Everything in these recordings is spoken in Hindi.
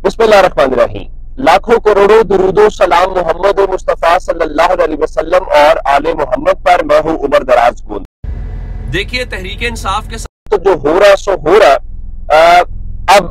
बिस्मिल्लाहिर्रहमानिर्रहीम। लाखों करोड़ों दुरूदो सलाम मोहम्मद मुस्तफ़ा सल्लल्लाहु अलैहि वसल्लम और आले मोहम्मद पर। मैं हूं उमर दराज गूंद। देखिए, तहरीक इंसाफ के साथ तो जो हो रहा सो हो रहा। अब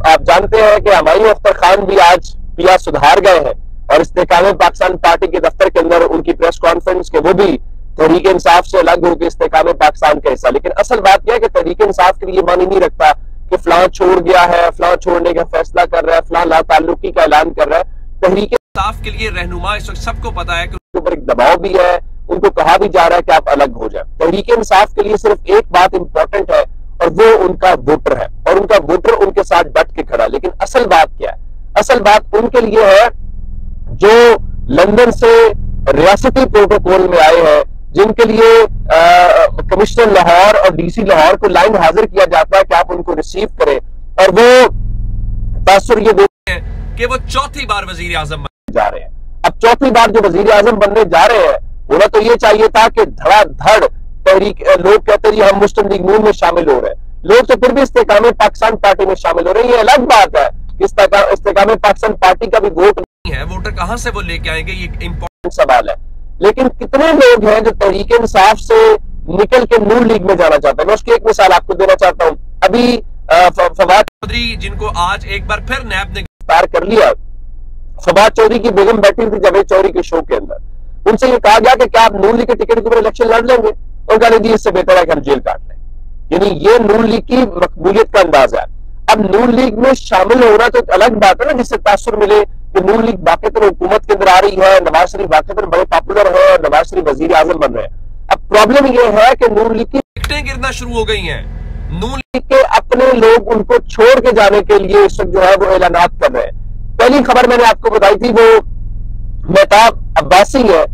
आप जानते हैं कि हमारी अख्तर खान भी आज पिया सुधार गए हैं और इस्तेकाम पाकिस्तान पार्टी के दफ्तर के अंदर उनकी प्रेस कॉन्फ्रेंस के वो भी तहरीक इंसाफ से अलग होकर इस्तेकाम पाकिस्तान का हिस्सा। लेकिन असल बात यह है कि तहरीक इंसाफ के लिए मानी नहीं रखता कि फलां छोड़ गया है, फलां छोड़ने का फैसला कर रहा है, फलां लाताल्लुकी का ऐलान कर रहा है। तहरीक इंसाफ के लिए रहनुमा इस वक्त सबको पता है कि उनके ऊपर एक दबाव भी है, उनको कहा भी जा रहा है कि आप अलग हो जाए। तहरीक इंसाफ के लिए सिर्फ एक बात इंपॉर्टेंट है और वो उनका वोटर है और उनका वोटर उनके साथ डट के खड़ा। लेकिन असल बात क्या है? असल बात उनके लिए है जो लंदन से रियासती प्रोटोकॉल में आए हैं, जिनके लिए कमिश्नर लाहौर और डीसी लाहौर को लाइन हाजिर किया जाता है कि आप उनको रिसीव करें। और वो तासुर ये देते हैं कि वो चौथी बार वजीर आजम बनने जा रहे हैं। अब चौथी बार जो वजीर आजम बनने जा रहे हैं, उन्हें तो ये चाहिए था कि धड़ाधड़ तहरीक, लोग कहते हैं हम मुस्लिम लीग नून में शामिल हो रहे हैं, लोग तो फिर भी इस्तेकाम पाकिस्तान पार्टी में शामिल हो रहे हैं। ये अलग बात है कि इस्तेकाम पाकिस्तान पार्टी का भी वोट नहीं है, वोटर कहां से वो लेके आएंगे, ये इंपॉर्टेंट सवाल है। लेकिन कितने लोग हैं जो तहरीक इंसाफ से निकल के नून लीग में जाना चाहते हैं? मैं उसकी एक मिसाल आपको देना चाहता हूं। अभी फवाद चौधरी, जिनको आज एक बार फिर नैब ने गिरफ्तार कर लिया, फवाद चौधरी की बेगम बैठी थी जावेद चौधरी के शो के अंदर। उनसे ये कहा गया कि क्या आप नून लीग के टिकट के ऊपर इलेक्शन लड़ लेंगे? उनका नहीं जी, इससे बेहतर है कि हम जेल काट लें। यानी ये नून लीग की मकबूलियत का अंदाजा है। अब नून लीग में शामिल होना तो अलग बात है ना, जिससे तासुर मिले कि नून लीग वाकईतन हुकूमत के अंदर आ रही है, नवाज शरीफ वाकईतन बड़े पॉपुलर है और नवाज शरीफ वजीर आजम बन रहे हैं। अब प्रॉब्लम ये है कि नून लीग की टिकटें गिरना शुरू हो गई हैं। नून लीग के अपने लोग उनको छोड़ के जाने के लिए इस वक्त जो है वो ऐलानात कर रहे हैं। पहली खबर मैंने आपको बताई थी, वो मेहताब अब्बासी है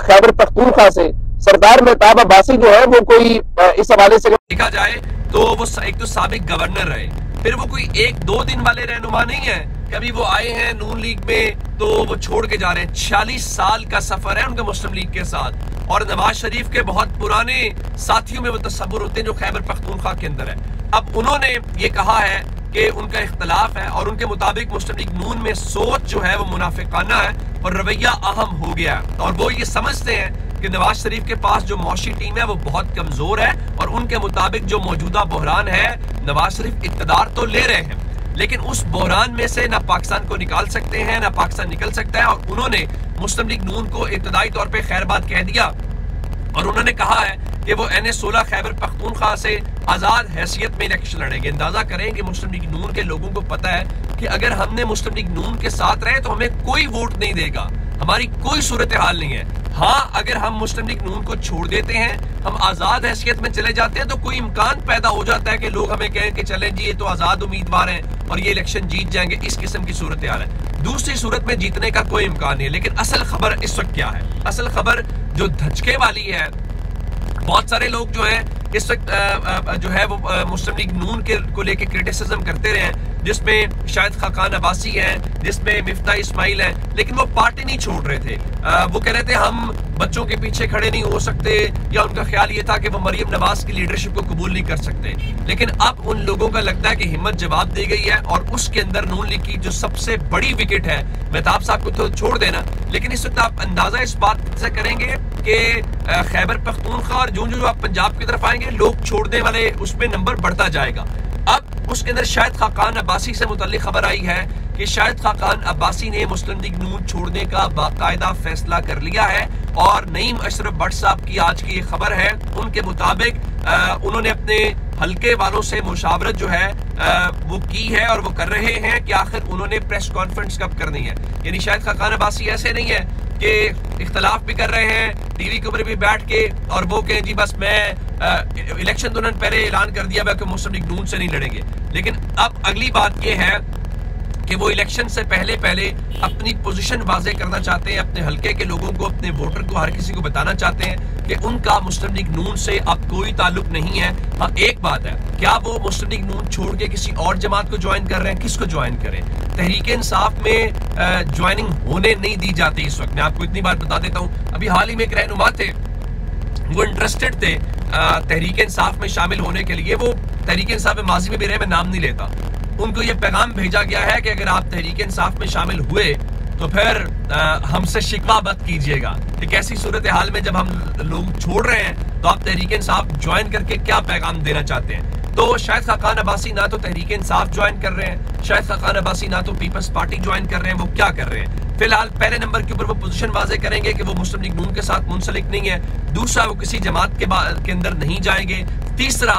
खैबर पख्तूनख्वा से। सरदार मेहताब अब्बासी जो है वो कोई इस हवाले से देखा जाए तो वो एक तो साबिक गवर्नर रहे, फिर वो कोई एक दो दिन वाले रहनुमा नहीं है। कभी वो आए हैं नून लीग में तो वो छोड़ के जा रहे हैं। 46 साल का सफर है उनका मुस्लिम लीग के साथ और नवाज शरीफ के बहुत पुराने साथियों में वो तस्वुर होते हैं जो खैबर पख्तूनख्वा के अंदर है। अब उन्होंने ये कहा है कि उनका इख्तलाफ है और उनके मुताबिक मुस्लिम लीग नून में सोच जो है वो मुनाफिकाना है और रवैया अहम हो गया है। और वो ये समझते हैं कि नवाज शरीफ के पास जो मौशी टीम है वो बहुत कमजोर है और उनके मुताबिक जो मौजूदा बहरान है, नवाज शरीफ इक़्तिदार तो ले रहे हैं लेकिन उस बहरान में से ना पाकिस्तान को निकाल सकते हैं ना पाकिस्तान निकल सकता है। और उन्होंने मुस्लिम लीग नून को इब्तदाई तौर पे खैरबाद कह दिया और उन्होंने कहा है कि वो NA-16 खैबर पख्तूनख्वा से आजाद हैसियत में इलेक्शन लड़ेंगे। अंदाजा करें कि मुस्लिम लीग नून के लोगों को पता है कि अगर हमने मुस्लिम लीग नून के साथ रहे तो हमें कोई वोट नहीं देगा, हमारी कोई सूरत हाल नहीं है। हाँ, अगर हम मुस्लिम लीग नून को छोड़ देते हैं, हम आजाद हैसियत में चले जाते हैं तो कोई इम्कान पैदा हो जाता है कि लोग हमें कहें कि चलें जी ये तो आजाद उम्मीदवार हैं और ये इलेक्शन जीत जाएंगे। इस किस्म की सूरत हाल है। दूसरी सूरत में जीतने का कोई इम्कान नहीं है। लेकिन असल खबर इस वक्त क्या है? असल खबर जो धचके वाली है, बहुत सारे लोग जो है इस वक्त जो है वो मुस्लिम लीग नून के को लेके क्रिटिसिज्म करते रहे, जिसमें शाहिद खाकान अब्बासी हैं, जिसमें मिफ्ता इस्माइल हैं, लेकिन वो पार्टी नहीं छोड़ रहे थे। वो कह रहे थे हम बच्चों के पीछे खड़े नहीं हो सकते, या उनका ख्याल ये था कि वो मरियम नवाज की लीडरशिप को कबूल नहीं कर सकते। लेकिन अब उन लोगों का लगता है कि हिम्मत जवाब दी गई है और उसके अंदर नून लीग की जो सबसे बड़ी विकेट है, मेहताब साहब को तो छोड़ देना, लेकिन इस वक्त आप अंदाजा इस बात से करेंगे कि खैबर पख्तूनख्वा और जो जो आप पंजाब की तरफ आएंगे, लोग छोड़ने वाले उसमें नंबर बढ़ता जाएगा। अब उसके अंदर शाहिद खाकान अब्बासी से मुतल्लिक खबर आई है कि शाहिद खाकान अब्बासी ने मुस्लिम लीग नून छोड़ने का बाकायदा फैसला कर लिया है और नईम अशरफ भट्ट साहब की आज की ये खबर है। उनके मुताबिक उन्होंने अपने हल्के वालों से मुशावरत जो है वो की है और वो कर रहे हैं कि आखिर उन्होंने प्रेस कॉन्फ्रेंस कब करनी है। यानी शाहिद खाकान अब्बासी ऐसे नहीं है कि इख्तलाफ भी कर रहे हैं टीवी के ऊपर भी बैठ के और वो कहें जी बस मैं इलेक्शन तो उन्होंने पहले ऐलान कर दिया कि मुस्लिम लीग नून से नहीं लड़ेंगे। लेकिन अब अगली बात ये है कि वो इलेक्शन से पहले अपनी पोजीशन वाज़े करना चाहते हैं, अपने हल्के के लोगों को, अपने वोटर को, हर किसी को बताना चाहते हैं कि उनका मुस्लिम लीग नून से अब कोई ताल्लुक नहीं है। हाँ, एक बात है, क्या वो मुस्लिम लीग नून छोड़ के किसी और जमात को ज्वाइन कर रहे हैं? किसको ज्वाइन करें? तहरीक इंसाफ में ज्वाइनिंग होने नहीं दी जाती इस वक्त। मैं आपको इतनी बात बता देता हूँ, अभी हाल ही में एक रहनुमा थे, वो इंटरेस्टेड थे तहरीक इंसाफ में शामिल होने के लिए। वो तहरीक इंसाफ में माजी में भी रहे, मैं नाम नहीं लेता, उनको ये पैगाम भेजा गया है कि अगर आप तहरीक इंसाफ में शामिल हुए तो फिर हमसे शिकवा मत कीजिएगा। एक ऐसी सूरत हाल में जब हम लोग छोड़ रहे हैं तो आप तहरीक इंसाफ ज्वाइन करके क्या पैगाम देना चाहते हैं? तो शाहिद खाकान अब्बासी ना तो तहरीक इंसाफ ज्वाइन कर रहे हैं, शाहिद खाकान अब्बासी ना तो पीपल्स पार्टी ज्वाइन कर रहे हैं। वो क्या कर रहे हैं? फिलहाल पहले नंबर के ऊपर वो पोजीशन वाजे करेंगे कि वो मुस्लिम लीग नून के साथ मुंसलिक नहीं है। दूसरा, वो किसी जमात के अंदर नहीं जाएंगे। तीसरा,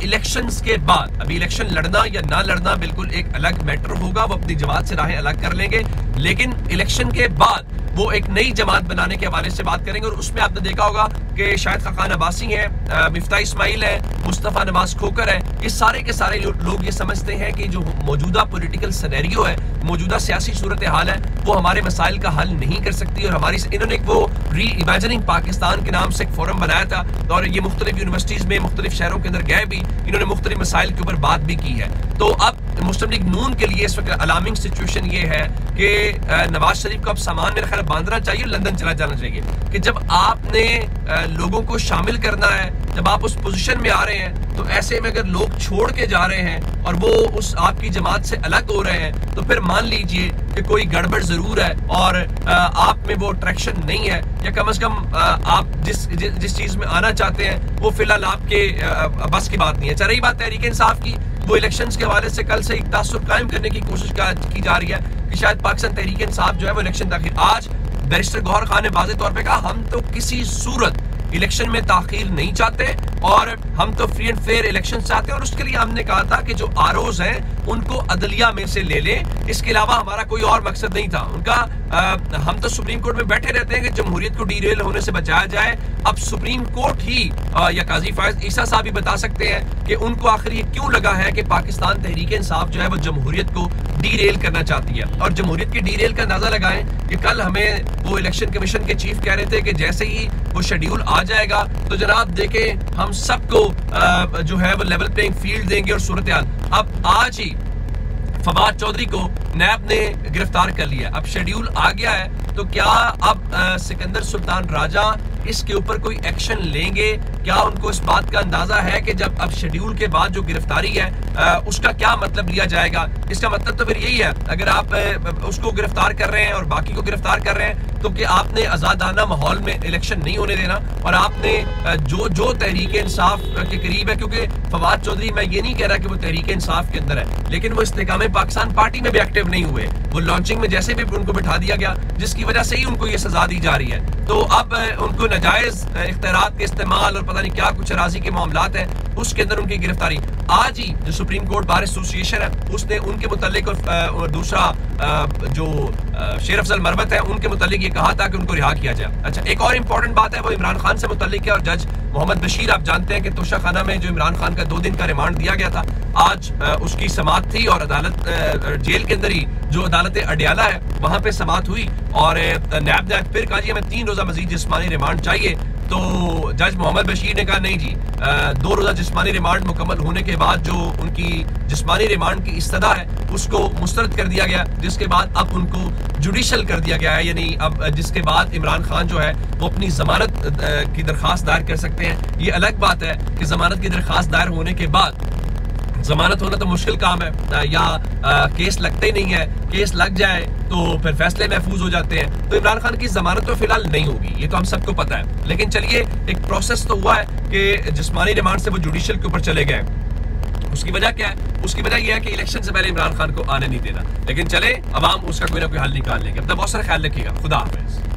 इलेक्शंस के बाद, अभी इलेक्शन लड़ना या ना लड़ना बिल्कुल एक अलग मैटर होगा, वो अपनी जमात से राहें अलग कर लेंगे, लेकिन इलेक्शन के बाद वो एक नई जमात बनाने के हवाले से बात करेंगे। और उसमें आपने देखा होगा कि शाहिद खाकान अब्बासी है, मिफ्ता इस्माइल है, मुस्तफा नवाज खोकर है, ये सारे के सारे लोग ये समझते हैं कि जो मौजूदा पॉलिटिकल सिनेरियो है, मौजूदा सियासी सूरत हाल है, वो हमारे मसाइल का हल नहीं कर सकती। और हमारी इन्होंने एक वो री इमेजिनिंग पाकिस्तान के नाम से एक फोरम बनाया था और ये मुख्तलिफ यूनिवर्सिटीज में मुख्तलिफ शहरों के अंदर गए भी, इन्होंने मुख्तलिफ मसाइल के ऊपर बात भी की है। तो अब मुस्लिम लीग नून के लिए इस वक्त अलार्मिंग सिचुएशन ये है कि नवाज शरीफ को अब सामान मेरे ख्याल बांधना चाहिए, लंदन चला जाना चाहिए कि जब आपने लोगों को शामिल करना है, जब आप उस पोजीशन में आ रहे हैं, तो ऐसे में अगर लोग छोड़ के जा रहे हैं और वो उस आपकी जमात से अलग हो रहे हैं, तो फिर मान लीजिए कि कोई गड़बड़ जरूर है और आप में वो अट्रैक्शन नहीं है, या कम से कम आप जिस चीज में आना चाहते हैं वो फिलहाल आपके बस की बात नहीं है। रही बात तहरीक इंसाफ की, वो इलेक्शंस के हवाले से कल से एक तासुर कायम करने की कोशिश की जा रही है कि शायद पाकिस्तान तहरीक इंसाफ जो है वो इलेक्शन ताखीर। आज बैरिस्टर गौहर खान ने वाज़ेह तौर पे कहा, हम तो किसी सूरत इलेक्शन में ताखीर नहीं चाहते और हम तो फ्री एंड फेयर इलेक्शन चाहते हैं। और उसके लिए हमने कहा था कि जो आरोज हैं उनको अदलिया में से ले लें, इसके अलावा हमारा कोई और मकसद नहीं था उनका। हम तो सुप्रीम कोर्ट में बैठे रहते हैं कि जमहूरियत को डीरेल होने से बचाया जाए। अब सुप्रीम कोर्ट ही या काजी फायज ईसा साहब ही बता सकते हैं कि उनको आखिर ये क्यों लगा है कि पाकिस्तान तहरीक इंसाफ जो है वो जमहूरियत को डीरेल करना चाहती है। और जमहूरियत की डीरेल का अंदाजा लगाएं कि कल हमें वो इलेक्शन कमीशन के चीफ कह रहे थे कि जैसे ही वो शेड्यूल आ जाएगा तो जनाब देखें हम सबको जो है वो लेवल प्लेइंग फील्ड देंगे और सूरत हाल। अब आज ही फवाद चौधरी को नैब ने गिरफ्तार कर लिया, अब शेड्यूल आ गया है, तो क्या अब सिकंदर सुल्तान राजा इसके ऊपर कोई एक्शन लेंगे? क्या उनको इस बात का अंदाजा है कि जब अब शेड्यूल के बाद जो गिरफ्तारी है उसका क्या मतलब लिया जाएगा? इसका मतलब तो फिर यही है, अगर आप उसको गिरफ्तार कर रहे हैं और बाकी को गिरफ्तार कर रहे हैं तो कि आपने आजादाना माहौल में इलेक्शन नहीं होने देना और आपने जो तहरीक इंसाफ के करीब है, क्योंकि फवाद चौधरी, मैं ये नहीं कह रहा कि वो तहरीक इंसाफ के अंदर है, लेकिन वो इस्तेकाम पाकिस्तान पार्टी में भी एक्टिव नहीं हुए, वो लॉन्चिंग में जैसे भी उनको बिठा दिया गया जिसकी वजह से ही उनको ये सजा दी जा रही है। तो अब उनको नाजायज इख्तियारात के इस्तेमाल और पता नहीं क्या कुछ राजी के मामलात हैं, उसके अंदर उनकी गिरफ्तारी। आज ही जो सुप्रीम कोर्ट बार एसोसिएशन है उसने उनके मुतालिक और दूसरा जो शेर अफजल मरवत है उनके मुतालिक ये कहा था कि उनको रिहा किया जाए। अच्छा, एक और इम्पोर्टेंट बात है वो इमरान खान से मुतालिक है और जज मोहम्मद बशीर, आप जानते हैं कि तोशाखाना में जो इमरान खान का 2 दिन का रिमांड दिया गया था, आज उसकी समाअत थी और अदालत जेल के अंदर ही जो अदालत अडियाला है वहां पे समाअत हुई और नैब ने फिर कहा जी हमें 3 रोजा मजीद जिस्मानी रिमांड चाहिए। तो जज मोहम्मद बशीर ने कहा नहीं जी, 2 रोजा जिस्मानी रिमांड मुकम्मल होने के बाद जो उनकी जिस्मानी रिमांड की इस्तदा है उसको मुस्तरद कर दिया गया, जिसके बाद अब उनको जुडिशल कर दिया गया है, यानी अब जिसके बाद इमरान खान जो है वो अपनी जमानत की दरख्वास्त दायर कर सकते हैं। ये अलग बात है कि जमानत की दरख्वास्त दायर होने के बाद, जमानत होना तो मुश्किल काम है या केस लगते ही नहीं है, केस लग जाए तो फिर फैसले महफूज हो जाते हैं। तो इमरान खान की जमानत तो फिलहाल नहीं होगी, ये तो हम सबको पता है, लेकिन चलिए एक प्रोसेस तो हुआ है कि जिस्मानी रिमांड से वो जुडिशल के ऊपर चले गए। उसकी वजह क्या है? उसकी वजह यह है कि इलेक्शन से पहले इमरान खान को आने नहीं देना, लेकिन चले अवाम उसका कोई ना कोई हल निकाल लेंगे। अपना बहुत सारा ख्याल रखिएगा। खुदा हाफिज।